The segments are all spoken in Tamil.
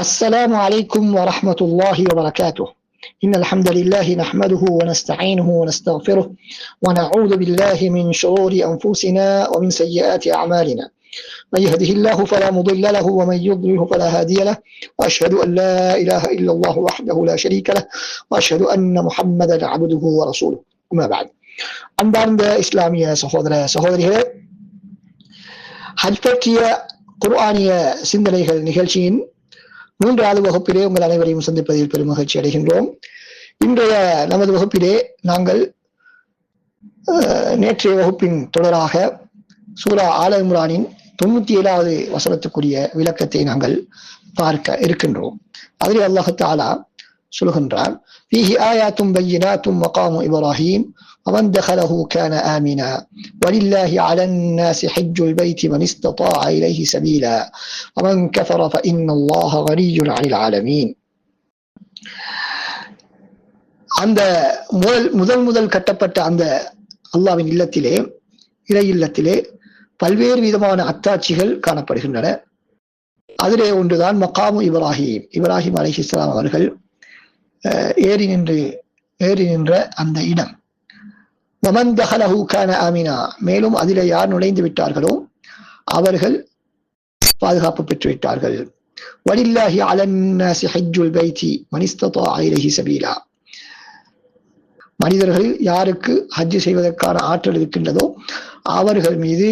السلام عليكم ورحمة الله وبركاته. إن الحمد لله نحمده ونستعينه ونستغفره ونعوذ بالله من شرور أنفسنا ومن سيئات أعمالنا. من يهده الله فلا مضل له ومن يضلله فلا هادي له، وأشهد أن لا إله إلا الله وحده لا شريك له، وأشهد أن محمدا عبده ورسوله. أما بعد. அன்பார்ந்த இஸ்லாமிய சகோதர சகோதரிகளே, ஹஜ் பற்றிய குர்ஆனிய சிந்தனைகள் நிகழ்ச்சியின் 3வது வகுப்பிலே உங்கள் அனைவரையும் சந்திப்பதில் பெரும் மகிழ்ச்சி அடைகின்றோம். இன்றைய நமது வகுப்பிலே நாங்கள் நேற்றைய வகுப்பின் தொடராக சூரா ஆல இம்ரானின் 97வது வசனத்துக்குரிய விளக்கத்தை நாங்கள் பார்க்க இருக்கின்றோம். அதில் அல்லாஹ் தஆலா சொல்கின்றான், فيه آيات بينات مقام إبراهيم ومن دخله كان آمنا ولله على الناس حج البيت من استطاع إليه سبيلا ومن كفر فإن الله غني عن العالمين. அந்த முதல் கட்டப்பட்ட அந்த அல்லாஹ்வின் இல்லத்திலே, இறை இல்லத்திலே பல்வேறு விதமான அத்தாட்சிகள் காணப்படுகின்றன. அதிலே ஒன்றுதான் மகாமு இப்ராஹிம். இப்ராஹிம் அலைஹிஸ்ஸலாம் அவர்கள் ஏறி நின்ற அந்த இடம். வமன் தஹலஹு கான ஆமினா, மேலும் அதிலே யார் நுழைந்து விட்டார்களோ அவர்கள் பாதுகாப்பு பெற்று விட்டார்கள். வலில்லாஹி அலன்னாஸி ஹஜ்ஜுல் பைத்தி மன் இஸ்ததாஅ இலைஹி சபீலா, மனிதர்கள் யாருக்கு ஹஜ் செய்வதற்கான ஆற்றல் இருக்கின்றதோ அவர்கள் மீது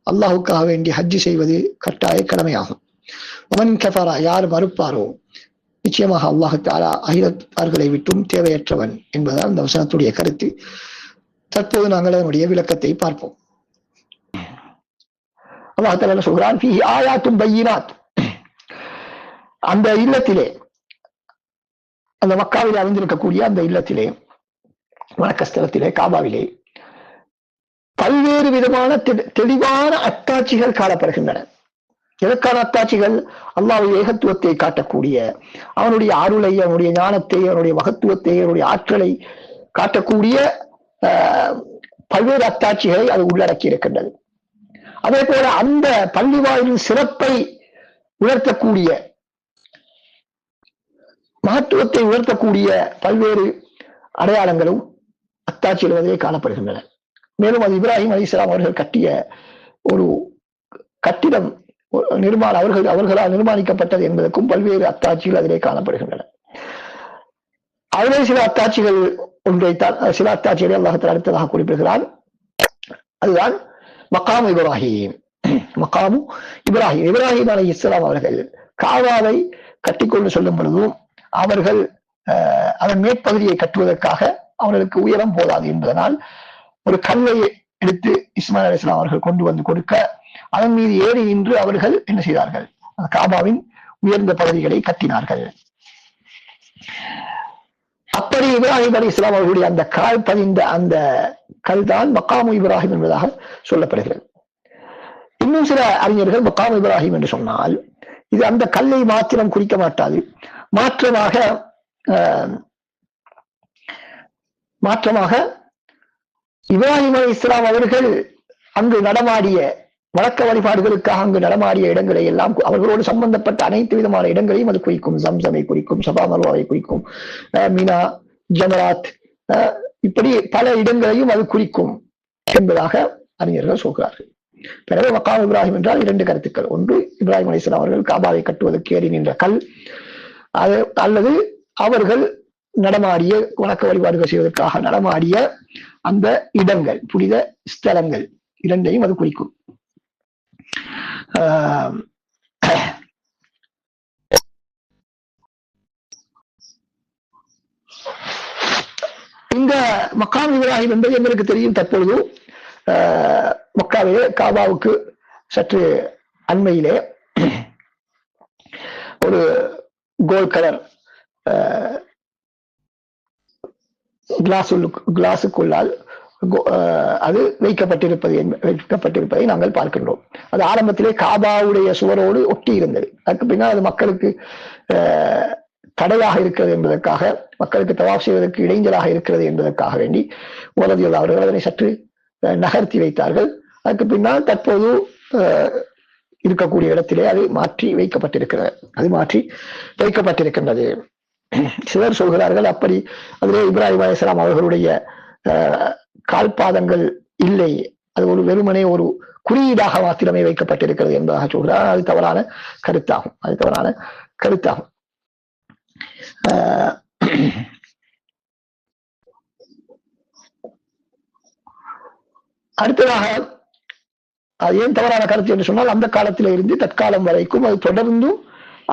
அல்லாஹுக்காக வேண்டி ஹஜ் செய்வது கட்டாய கடமையாகும். வமன் கஃபர, யார் மறுப்பாரோ நிச்சயமாக அல்லாஹ் தஆலா அகிலத்தார்களை விட்டும் தேவையற்றவன் என்பதால் அந்த வசனத்துடைய கருத்து. தற்போது நாங்கள் அதனுடைய விளக்கத்தை பார்ப்போம். அல்லாஹ் தஆலா சொல்கிறான், ஃபீஹி ஆயாத்தும் பையினாத், அந்த இல்லத்திலே, அந்த மக்காவிலே அமைந்திருக்கக்கூடிய அந்த இல்லத்திலே, வணக்கஸ்தலத்திலே, காபாவிலே பல்வேறு விதமான தெளிவான அத்தாட்சிகள் காணப்படுகின்றன. எதற்கான அத்தாட்சிகள்? அல்லாஹ்வுடைய ஏகத்துவத்தை காட்டக்கூடிய, அவனுடைய அருளை, அவனுடைய ஞானத்தை, அவனுடைய மகத்துவத்தை, அவனுடைய ஆற்றலை காட்டக்கூடிய பல்வேறு அத்தாட்சிகளை அது உள்ளடக்கி இருக்கின்றது. அதே போல அந்த பள்ளி வாயிலின் சிறப்பை உயர்த்தக்கூடிய, மகத்துவத்தை உயர்த்தக்கூடிய பல்வேறு அடையாளங்களும் அத்தாட்சிகள் அதிலே காணப்படுகின்றன. மேலும் அது இப்ராஹிம் அலைஹிஸ்ஸலாம் அவர்கள் கட்டிய ஒரு கட்டிடம், அவர்களால் நிர்மாணிக்கப்பட்டது என்பதற்கும் பல்வேறு அத்தாட்சிகள் அதிலே காணப்படுகின்றன. அதிலே சில அத்தாட்சிகள் சில அத்தாட்சிகளை அல்லாஹ் தஆலா அடுத்ததாக குறிப்பிடுகிறான். அதுதான் மகாமு இப்ராஹிம். மகாமு இப்ராஹிம், இப்ராஹிம் அலைஹிஸ்ஸலாம் அவர்கள் காபாவை கட்டிக்கொண்டு சொல்லும் பொழுதும் அவர்கள் அதன் மேற்பகுதியை கட்டுவதற்காக அவர்களுக்கு உயரம் போதாது என்பதனால் ஒரு கல்லை எடுத்து இஸ்மாயில் அலைஹிஸ்ஸலாம் அவர்கள் கொண்டு வந்து கொடுக்க, அதன் மீது ஏறி நின்று அவர்கள் என்ன செய்தார்கள்? காபாவின் உயர்ந்த பகுதிகளை கட்டினார்கள். அப்படி இப்ராஹிம் அலைஹிஸ்ஸலாம் அவர்களுடைய அந்த கால் பதிந்த அந்த கல் தான் மகாமு இப்ராஹிம் என்பதாக சொல்லப்படுகிறது. இன்னும் சில அறிஞர்கள் மகாமு இப்ராஹிம் என்று சொன்னால் இது அந்த கல்லை மாத்திரம் குறிக்க மாட்டாது, மாற்றமாக இப்ராஹிம் அலைஹிஸ்ஸலாம் அவர்கள் அங்கு நடமாடிய, வணக்க வழிபாடுகளுக்காக அங்கு நடமாடிய இடங்களை எல்லாம், அவர்களோடு சம்பந்தப்பட்ட அனைத்து விதமான இடங்களையும் அது குறிக்கும். ஜம்சமை குறிக்கும், சபா மர்வாவை குறிக்கும், மினா, ஜமராத், இப்படி பல இடங்களையும் அது குறிக்கும் என்பதாக அறிஞர்கள் சொல்கிறார்கள். எனவே மகாம் இப்ராஹிம் என்றால் 2 கருத்துக்கள். ஒன்று, இப்ராஹிம் அலைஹிஸ்ஸலாம் அவர்கள் காபாவை கட்டுவதற்கு ஏறி நின்ற கல், அல்லது அவர்கள் நடமாடிய, வணக்க வழிபாடுகள் செய்வதற்காக நடமாடிய அந்த இடங்கள், புனித ஸ்தலங்கள், இரண்டையும் அது குறிக்கும். இந்த மக்காம் இப்ராஹிம் என்பது எங்களுக்கு தெரியும். தற்பொழுது மக்காவிலே காபாவுக்கு சற்று அண்மையிலே ஒரு கோல்ட் கலர் கிளாஸுக்குள்ளால் அது வைக்கப்பட்டிருப்பதை நாங்கள் பார்க்கின்றோம். அது ஆரம்பத்திலே காபாவுடைய சுவரோடு ஒட்டி இருந்தது. அதுக்கு பின்னால் அது மக்களுக்கு தடையாக இருக்கிறது என்பதற்காக, மக்களுக்கு தவாஃப் செய்வதற்கு இடைஞ்சலாக இருக்கிறது என்பதற்காக வேண்டி ரலியல்லாஹு அவர்கள் அதனை சற்று நகர்த்தி வைத்தார்கள். அதுக்கு பின்னால் தற்போது இருக்கக்கூடிய இடத்திலே அது மாற்றி வைக்கப்பட்டிருக்கிறது. அது மாற்றி வைக்கப்பட்டிருக்கின்றது. சிலர் சொல்கிறார்கள் அப்படி அதிலே இப்ராஹிம் அலைஹிஸ்ஸலாம் அவர்களுடைய கால்பாதங்கள் இல்லை, அது ஒரு வெறுமனே ஒரு குறியீடாக மாத்திரமே வைக்கப்பட்டிருக்கிறது என்பதாக சொல்கிறார். அது தவறான கருத்தாகும். அது தவறான கருத்தாகும். அடுத்ததாக அது ஏன் தவறான கருத்து என்று சொன்னால், அந்த காலத்தில இருந்து தற்காலம் வரைக்கும் அது தொடர்ந்தும்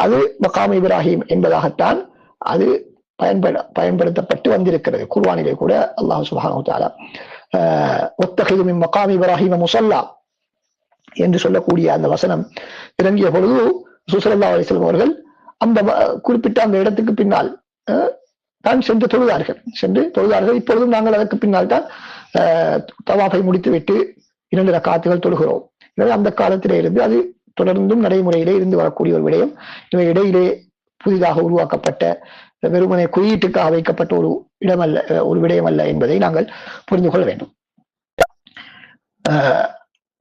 அது மகாம் இப்ராஹிம் என்பதாகத்தான் அது பயன்படுத்தப்பட்டு வந்திருக்கிறது. குர்ஆனிலே கூட அல்லாஹ் சுப்ஹானஹு வ தஆலா வத்தகிது மின் மகாம் இப்ராஹிம முஸல்லா என்று சொல்லக்கூடிய அந்த வசனம் இறங்கிய பொழுது ஸல்லல்லாஹு அலைஹி வஸல்லம் அவர்கள் அந்த குறிப்பிட்ட அந்த இடத்துக்கு பின்னால் தான் சென்று தொழுதார்கள். இப்பொழுதும் நாங்கள் அதற்கு பின்னால் தான் தவாஃபை முடித்துவிட்டு 2 ரக்காத்துகள் தொழுகிறோம். எனவே அந்த காலத்திலே இருந்து அது தொடர்ந்தும் நடைமுறையிலே இருந்து வரக்கூடிய ஒரு விடயம். இவை இடையிலே புதிதாக உருவாக்கப்பட்ட வெறுமனே குறியீட்டுக்காக வைக்கப்பட்ட ஒரு இடமல்ல, ஒரு விடயம் அல்ல என்பதை நாங்கள் புரிந்து கொள்ள வேண்டும்.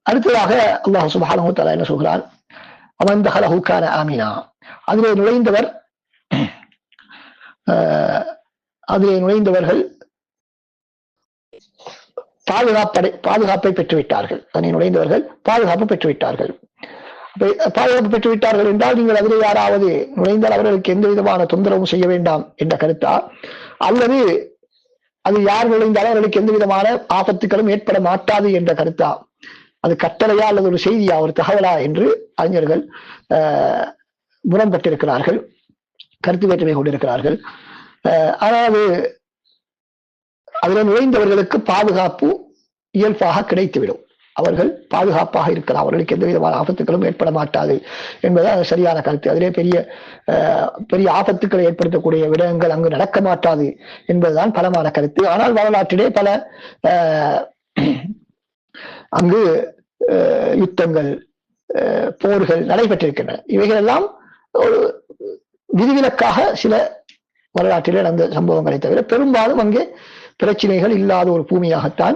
அடுத்ததாக அல்லாஹ் சுப்ஹானஹு வ தஆலா என்ன சொல்கிறான், அவன் தஹலஹு கான ஆமினா, அதிலே நுழைந்தவர்கள் பாதுகாப்பை பெற்றுவிட்டார்கள். அதனை நுழைந்தவர்கள் பாதுகாப்பு பெற்றுவிட்டார்கள். பாதுகாப்பு பெற்றுவிட்டார்கள் என்றால் நீங்கள் அதிலே யாராவது நுழைந்தால் அவர்களுக்கு எந்த விதமான தொந்தரவும் செய்ய வேண்டாம் என்ற கருத்தா, அல்லது அது யார் நுழைந்தாலும் அவர்களுக்கு எந்த விதமான ஆபத்துக்களும் ஏற்பட மாட்டாது என்ற கருத்தா, அது கட்டளையா அல்லது ஒரு செய்தியா, ஒரு தகவலா என்று அறிஞர்கள் முரண்பட்டிருக்கிறார்கள், கருத்து வேற்றுமை கொண்டிருக்கிறார்கள். அதாவது அதில் நுழைந்தவர்களுக்கு பாதுகாப்பு இயல்பாக கிடைத்துவிடும். அவர்கள் பாதுகாப்பாக இருக்கலாம், அவர்களுக்கு எந்த விதமான ஆபத்துக்களும் ஏற்பட மாட்டாது என்பது சரியான கருத்து. அதிலே பெரிய ஆபத்துக்களை ஏற்படுத்தக்கூடிய விடயங்கள் அங்கு நடக்க மாட்டாது என்பதுதான் பலமான கருத்து. ஆனால் வரலாற்றிலே பல அங்கு யுத்தங்கள், போர்கள் நடைபெற்றிருக்கின்றன. இவைகள் எல்லாம் ஒரு விதிவிலக்காக சில வரலாற்றிலே நடந்த சம்பவங்களை தவிர பெரும்பாலும் அங்கே பிரச்சனைகள் இல்லாத ஒரு பூமியாகத்தான்,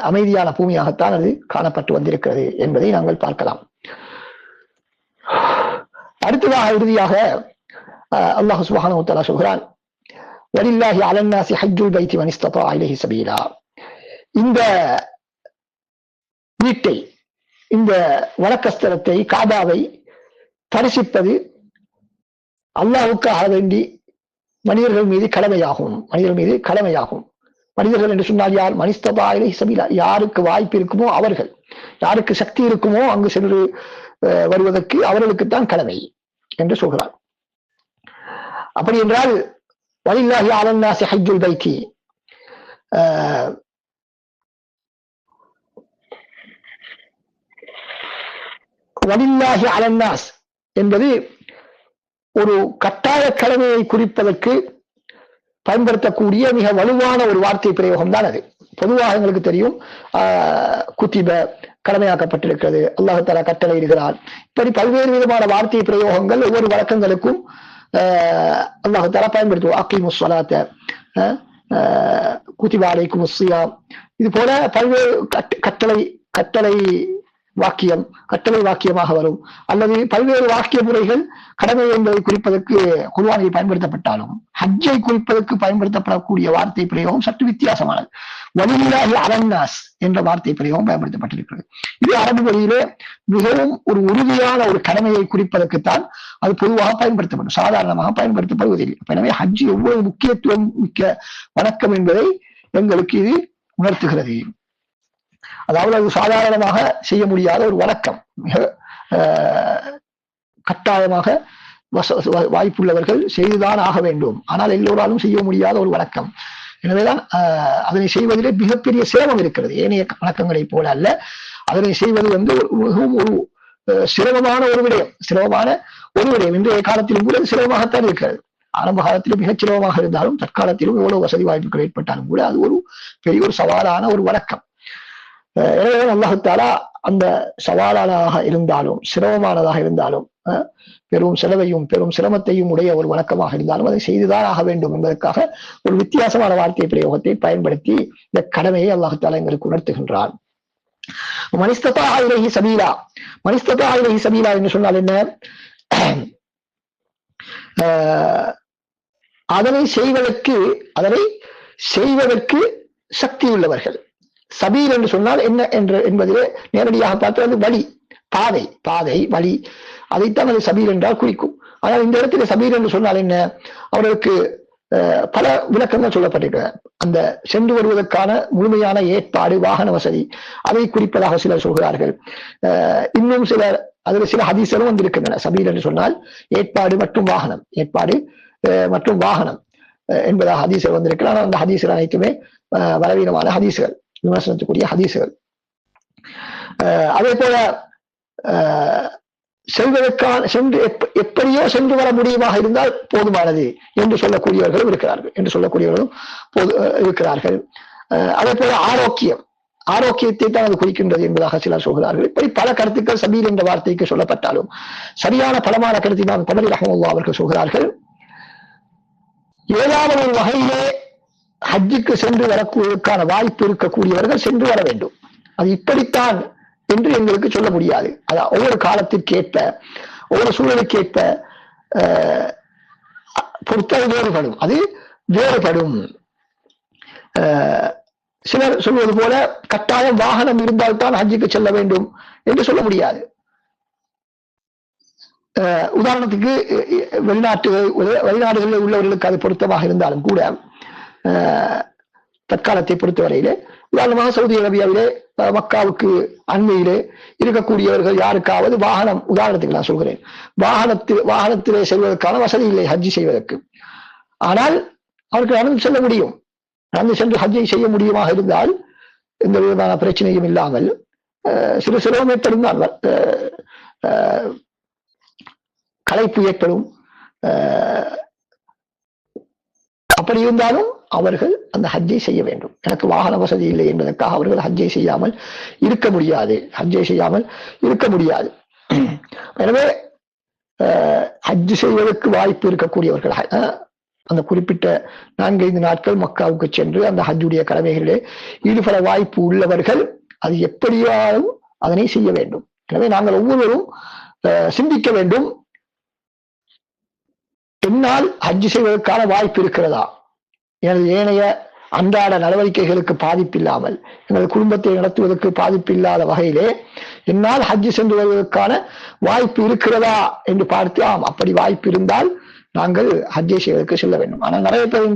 அமைதியான பூமியாகத்தான் அது காணப்பட்டு வந்திருக்கிறது என்பதை நாங்கள் பார்க்கலாம். அடுத்ததாக இறுதியாக அல்லாஹ் சுப்ஹானஹு வ தஆலா சொல்கிறான், வலில்லாஹி அலன் நாஸி ஹஜ்ஜுல் பைத்தி மன் இஸ்ததா இலைஹி சபீலா. இந்த வீட்டை, இந்த வலக்கஸ்தலத்தை, காபாவை தரிசிப்பது அல்லாஹ்வுக்காக வேண்டி மனிதர்கள் மீது கடமையாகும். மனிதர்கள் என்று சொன்னால் யார்? மனிஸ்தபா இலைஹி சபீலா, யாருக்கு வாய்ப்பு இருக்குமோ அவர்கள், யாருக்கு சக்தி இருக்குமோ அங்கு சென்று வருவதற்கு அவர்களுக்குத்தான் கடமை என்று சொல்கிறார். அப்படி என்றால் வலில்லாஹி அலன் நாஸி ஹஜ்ஜுல் பைத்தி, வலில்லாஹி அலன் நாஸ் என்பது ஒரு கட்டாய கடமையை குறிப்பதற்கு பயன்படுத்தக்கூடிய மிக வலுவான ஒரு வார்த்தை பிரயோகம் தான் அது. பொதுவாக எங்களுக்கு தெரியும், குத்திப கடமையாக்கப்பட்டிருக்கிறது, அல்லாஹ் தஆலா கட்டளை இடுகிறார். இப்படி பல்வேறு விதமான வார்த்தை பிரயோகங்கள் ஒவ்வொரு வழக்கங்களுக்கும் அல்லாஹ் தஆலா பயன்படுத்துவோம். அகீமுஸ் ஸலாத்த, குத்திப அலைக்குமுஸ் ஸியாம், இது போல பல்வேறு கட்டளை வாக்கியமாக வரும், அல்லது பல்வேறு வாக்கிய முறைகள் கடமை என்பதை குறிப்பதற்கு குர்ஆனில் பயன்படுத்தப்பட்டாலும் ஹஜ்ஜை குறிப்பதற்கு பயன்படுத்தப்படக்கூடிய வார்த்தை பிரயோகம் சற்று வித்தியாசமானது. வலில்லாஹி அலன் நாஸ் என்ற வார்த்தை பிரயோகம் பயன்படுத்தப்பட்டிருக்கிறது. இது அரபு மொழியிலே மிகவும் ஒரு உறுதியான ஒரு கடமையை குறிப்பதற்குத்தான் அது பொதுவாக பயன்படுத்தப்படும், சாதாரணமாக பயன்படுத்தப்படுவதில்லை. எனவே ஹஜ் எவ்வளவு முக்கியத்துவம் மிக்க வணக்கம் என்பதை எங்களுக்கு இது உணர்த்துகிறது. அதாவது அது சாதாரணமாக செய்ய முடியாத ஒரு வணக்கம், மிக கட்டாயமாக வாய்ப்புள்ளவர்கள் செய்துதான் ஆக வேண்டும், ஆனால் எல்லோராலும் செய்ய முடியாத ஒரு வணக்கம். எனவேதான் அதனை செய்வதிலே மிகப்பெரிய சிரமம் இருக்கிறது. ஏனைய வணக்கங்களை போல அல்ல, அதனை செய்வது மிகவும் ஒரு சிரமமான ஒரு விடயம். இன்றைய காலத்திலும் கூட சிரமமாகத்தான் இருக்கிறது. ஆரம்ப காலத்திலும் மிகச் சிரமமாக இருந்தாலும் தற்காலத்திலும் எவ்வளவு வசதி வாய்ப்புகள் ஏற்பட்டாலும் கூட அது ஒரு பெரிய ஒரு சவாலான ஒரு வணக்கம். எனவே அல்லாஹ் தஆலா அந்த சவாலானதாக இருந்தாலும் சிரமமானதாக இருந்தாலும் பெரும் செலவையும் பெரும் சிரமத்தையும் உடைய ஒரு வணக்கமாக இருந்தாலும் அதை செய்துதான் ஆக வேண்டும் என்பதற்காக ஒரு வித்தியாசமான வார்த்தை பிரயோகத்தை பயன்படுத்தி இந்த கடமையை அல்லாஹ் தஆலா எங்களுக்கு உணர்த்துகின்றான். மனிஸ்ததா இலைஹி சபீலா, மனிஸ்ததா இலைஹி சபீலா என்று சொன்னால் என்ன? அதனை செய்வதற்கு சக்தி உள்ளவர்கள். சபீல் என்று சொன்னால் என்ன என்பதிலே நேரடியாக பார்த்தால் வழி, பாதை வழி, அதைத்தான் அது சபீல் என்றால் குறிக்கும். ஆனால் இந்த இடத்துல சபீல் என்று சொன்னால் என்ன? அவர்களுக்கு பல விளக்கங்கள் சொல்லப்பட்டிருக்கிறது. அந்த சென்று வருவதற்கான முழுமையான ஏற்பாடு, வாகன வசதி, அதை குறிப்பதாக சிலர் சொல்கிறார்கள். இன்னும் சிலர் அதில் சில ஹதீஸ்களும் வந்திருக்கின்றன. சபீல் என்று சொன்னால் ஏற்பாடு மற்றும் வாகனம், ஏற்பாடு மற்றும் வாகனம் என்பதாக ஹதீஸ்கள் வந்திருக்கிறார். அந்த ஹதீஸ்கள் அனைத்துமே பலவீனமான ஹதீஸ்கள், விமர்சனத்துக்குரிய ஹதீஸ்கள். அதே போல எப்படியோ சென்று வர முடியுமாக இருந்தால் போதுமானது என்று சொல்லக்கூடியவர்களும் இருக்கிறார்கள். அதே போல ஆரோக்கியத்தை தான் அது குறிக்கின்றது என்பதாக சிலர் சொல்கிறார்கள். இப்படி பல கருத்துக்கள் சபீல் என்ற வார்த்தைக்கு சொல்லப்பட்டாலும் சரியான பலமான கருத்தை நாம் தபரி ரஹ்மத்துல்லாஹி அவர்கள் சொல்கிறார்கள். ஏதாவது ஒரு வகையிலே ஹஜ்ஜுக்கு சென்று வரக்கூடியதற்கான வாய்ப்பு இருக்கக்கூடியவர்கள் சென்று வர வேண்டும். அது இப்படித்தான் என்று எங்களுக்கு சொல்ல முடியாது. அதான் ஒவ்வொரு காலத்திற்கேற்ப, ஒவ்வொரு சூழலுக்கேற்ப பொறுத்தது வேறுபடும். அது வேறுபடும். சிலர் சொல்வது போல கட்டாயம் வாகனம் இருந்தால்தான் ஹஜ்ஜுக்கு செல்ல வேண்டும் என்று சொல்ல முடியாது. உதாரணத்துக்கு வெளிநாடுகளில் உள்ளவர்களுக்கு அது பொருத்தமாக இருந்தாலும் கூட தற்காலத்தை பொறுத்தவரையிலே, உதாரணமாக சவுதி அரேபியாவிலே மக்காவுக்கு அண்மையிலே இருக்கக்கூடியவர்கள் யாருக்காவது வாகனம், உதாரணத்துக்கு நான் சொல்கிறேன், வாகனத்திலே செல்வதற்கான வசதி இல்லை ஹஜ்ஜி செய்வதற்கு. ஆனால் அவருக்கு நடந்து செல்ல முடியும். நடந்து சென்று ஹஜ்ஜை செய்ய முடியுமாக இருந்தால் எந்த விதமான பிரச்சனையும் இல்லாமல் சிறு சிரமம் ஏற்படும் தான், களைப்பு ஏற்படும். அப்படி இருந்தாலும் அவர்கள் அந்த ஹஜ்ஜை செய்ய வேண்டும். எனக்கு வாகன வசதி இல்லை என்பதற்காக அவர்கள் ஹஜ்ஜை செய்யாமல் இருக்க முடியாது. எனவே ஹஜ் செய்வதற்கு வாய்ப்பு இருக்கக்கூடியவர்கள், அந்த குறிப்பிட்ட 4-5 நாட்கள் மக்காவுக்கு சென்று அந்த ஹஜ்ஜுடைய கடமைகளிலே ஈடுபட வாய்ப்பு உள்ளவர்கள் அது எப்படியாலும் அதனை செய்ய வேண்டும். எனவே நாங்கள் ஒவ்வொருவரும் சிந்திக்க வேண்டும், என்னால் ஹஜ் செய்வதற்கான வாய்ப்பு இருக்கிறதா? எனது ஏனைய அன்றாட நடவடிக்கைகளுக்கு பாதிப்பில்லாமல், எனது குடும்பத்தை நடத்துவதற்கு பாதிப்பில்லாத வகையிலே என்னால் ஹஜ் சென்று வருவதற்கான வாய்ப்பு இருக்கிறதா என்று பார்த்து, அப்படி வாய்ப்பு இருந்தால் நாங்கள் ஹஜ்ஜை செய்வதற்கு செல்ல வேண்டும். ஆனால் நிறைய பேர்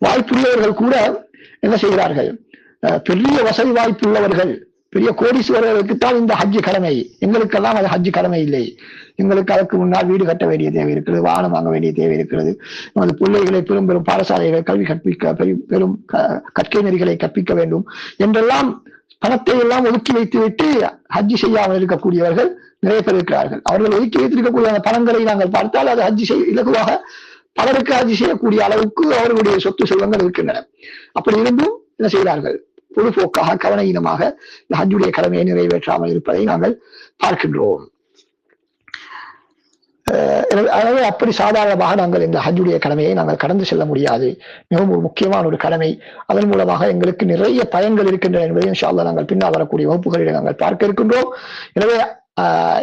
வாய்ப்புள்ளவர்கள் கூட என்ன செய்கிறார்கள்? பெரிய வசதி வாய்ப்பு உள்ளவர்கள், பெரிய கோடீஸ்வரர்களுக்குத்தான் இந்த ஹஜ்ஜு கடமை, எங்களுக்கெல்லாம் அது ஹஜ்ஜு கடமை இல்லை. எங்களுக்கு அதற்கு முன்னால் வீடு கட்ட வேண்டிய தேவை இருக்கிறது, வாகனம் வாங்க வேண்டிய தேவை இருக்கிறது, நமது பிள்ளைகளை பெரும் பெரும் பாடசாலைகளை கல்வி கற்பிக்க, பெரும் கற்கை நெறிகளை கற்பிக்க வேண்டும் என்றெல்லாம் பணத்தை எல்லாம் ஒதுக்கி வைத்துவிட்டு ஹஜ்ஜி செய்யாமல் இருக்கக்கூடியவர்கள் நிறைய பேர் இருக்கிறார்கள். அவர்கள் ஒதுக்கி வைத்திருக்கக்கூடிய அந்த பணங்களை நாங்கள் பார்த்தால் அது ஹஜ்ஜி இலகுவாக பலருக்கு ஹஜ்ஜி செய்யக்கூடிய அளவுக்கு அவர்களுடைய சொத்து செல்வங்கள் இருக்கின்றன. அப்படி இருந்தும் என்ன செய்கிறார்கள்? பொதுப்போக்காக, கவனஈனமாக இந்த ஹஜ்ஜுடைய கடமையை நிறைவேற்றாமல் இருப்பதை நாங்கள் பார்க்கின்றோம். எனவே அப்படி சாதாரணமாக நாங்கள் இந்த ஹஜ்ஜுடைய கடமையை நாங்கள் கடந்து செல்ல முடியாது. மிகவும் ஒரு முக்கியமான ஒரு கடமை. அதன் மூலமாக எங்களுக்கு நிறைய பயன்கள் இருக்கின்றன என்பதை இன்ஷா அல்லாஹ் நாங்கள் பின்னால் வரக்கூடிய வகுப்புகளில் நாங்கள் பார்க்க இருக்கின்றோம். எனவே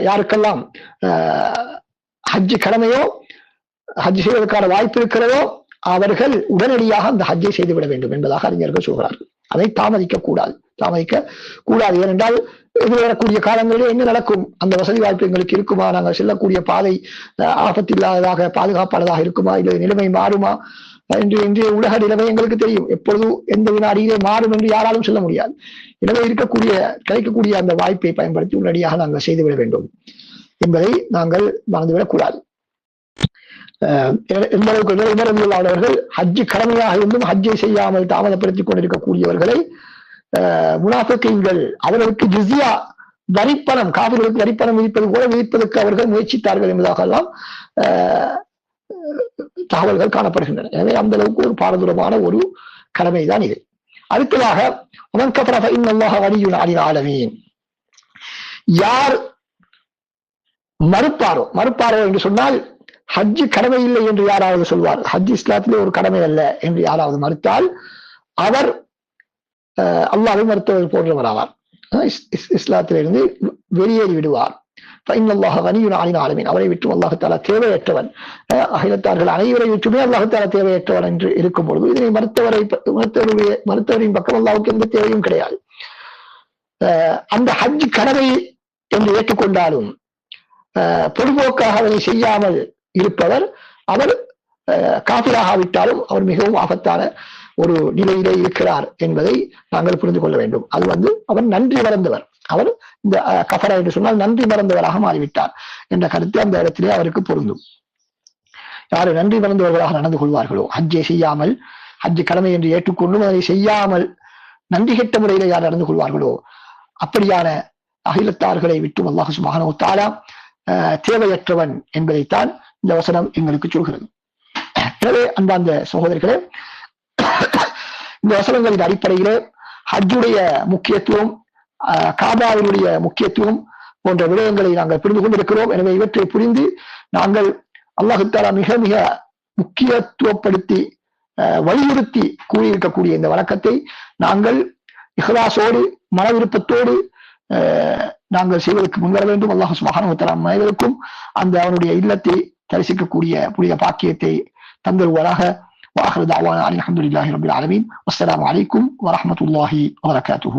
யாருக்கெல்லாம் ஹஜ்ஜு கடமையோ, ஹஜ் செய்வதற்கான வாய்ப்பு இருக்கிறதோ அவர்கள் உடனடியாக அந்த ஹஜ்ஜை செய்துவிட வேண்டும் என்பதாக அறிஞர்கள் சொல்கிறார்கள். அதை தாமதிக்க கூடாது. ஏனென்றால் எதிர்வரக்கூடிய காலங்களில் என்ன நடக்கும்? அந்த வசதி வாய்ப்பு எங்களுக்கு இருக்குமா? நாங்கள் செல்லக்கூடிய பாதை ஆபத்தில்லாததாக, பாதுகாப்பானதாக இருக்குமா? இல்லை நிலைமை மாறுமா என்று இன்றைய உலக நிலைமை எங்களுக்கு தெரியும். எப்பொழுதும் எந்த வினாடியிலே மாறும் என்று யாராலும் சொல்ல முடியாது. எனவே கிடைக்கக்கூடிய அந்த வாய்ப்பை பயன்படுத்தி உடனடியாக நாங்கள் செய்துவிட வேண்டும் என்பதை நாங்கள் மறந்துவிடக் கூடாது. அவர்கள் ஹஜ்ஜு கடமையாக இருந்தும் ஹஜ்ஜை செய்யாமல் தாமதப்படுத்திக் கொண்டிருக்கக்கூடியவர்களை முனாஃபிகீன்கள் அவர்களுக்கு ஜிஸ்யா வரிப்பணம், காபிர்களுக்கு வரிப்பணம் விதிப்பது போல விதிப்பதற்கு அவர்கள் முயற்சித்தார்கள் என்பதாக எல்லாம் தகவல்கள் காணப்படுகின்றன. எனவே அந்த அளவுக்கு ஒரு பாரதூரமான ஒரு கடமைதான் இது. அடுத்ததாக யார் மறுப்பாரோ என்று சொன்னால், ஹஜ்ஜு கடமை இல்லை என்று யாராவது சொல்வார், ஹஜ் இஸ்லாத்திலே ஒரு கடமை அல்ல என்று யாராவது மறுத்தால் அவர் அல்லாஹ்வை மறுத்தவர் போன்றவர் ஆவார். இஸ்லாத்திலிருந்து வெளியேறி விடுவார். அவரை விட்டு அல்லாஹ் தஆலா தேவையற்றவன். அகிலத்தார்கள் அனைவரை விட்டுமே அல்லாஹ் தஆலா தேவையற்றவன் என்று இருக்கும் பொழுது இதனை மறுத்தவரின் பக்கம் அல்லாஹ்வுக்கு எந்த தேவையும் கிடையாது. அந்த ஹஜ் கடமை என்று ஏற்றுக்கொண்டாலும் பொதுபோக்காக அதனை செய்யாமல் இருப்பவர் அவர் காபிராகாவிட்டாலும் அவர் மிகவும் ஆபத்தான ஒரு நிலையிலே இருக்கிறார் என்பதை நாங்கள் புரிந்து கொள்ள வேண்டும். அது அவர் நன்றி மறந்தவர். அவர் இந்த கஃபரா என்று சொன்னால் நன்றி மறந்தவராக மாறிவிட்டார் என்ற கருத்து அந்த இடத்திலே அவருக்கு பொருந்தும். யாரு நன்றி மறந்தவர்களாக நடந்து கொள்வார்களோ, ஹஜ்ஜை செய்யாமல், ஹஜ் கடமை என்று ஏற்றுக்கொண்டும் அதை செய்யாமல் நன்றி கெட்ட முறையில யார் நடந்து கொள்வார்களோ அப்படியான அகிலத்தார்களை விட்டு அல்லாஹ் சுப்ஹானஹு வ தஆலா தேவையற்றவன் என்பதைத்தான் இந்த வசனம் எங்களுக்கு சொல்கிறது. எனவே அன்பார்ந்த சகோதரர்களே, இந்த வசனங்களின் அடிப்படையிலே ஹஜ்ஜுடைய முக்கியத்துவம், காபாவினுடைய முக்கியத்துவம் போன்ற விடயங்களை நாங்கள் புரிந்து கொண்டிருக்கிறோம். எனவே இவற்றை புரிந்து நாங்கள் அல்லாஹ் தஆலா மிக மிக முக்கியத்துவப்படுத்தி வலியுறுத்தி கூறியிருக்கக்கூடிய இந்த வழக்கத்தை நாங்கள் இஹ்லாஸோடு மன விருப்பத்தோடு நாங்கள் செய்வதற்கு முன்வர வேண்டும். அல்லாஹ் சுப்ஹானஹு வ தஆலா அனைவருக்கும் அந்த அவனுடைய இல்லத்தை தரிசிக்கக்கூடிய புனித பாக்கியத்தை தந்தருவாராக. وآخر دعوانا الحمد لله رب العالمين والسلام عليكم ورحمة الله وبركاته.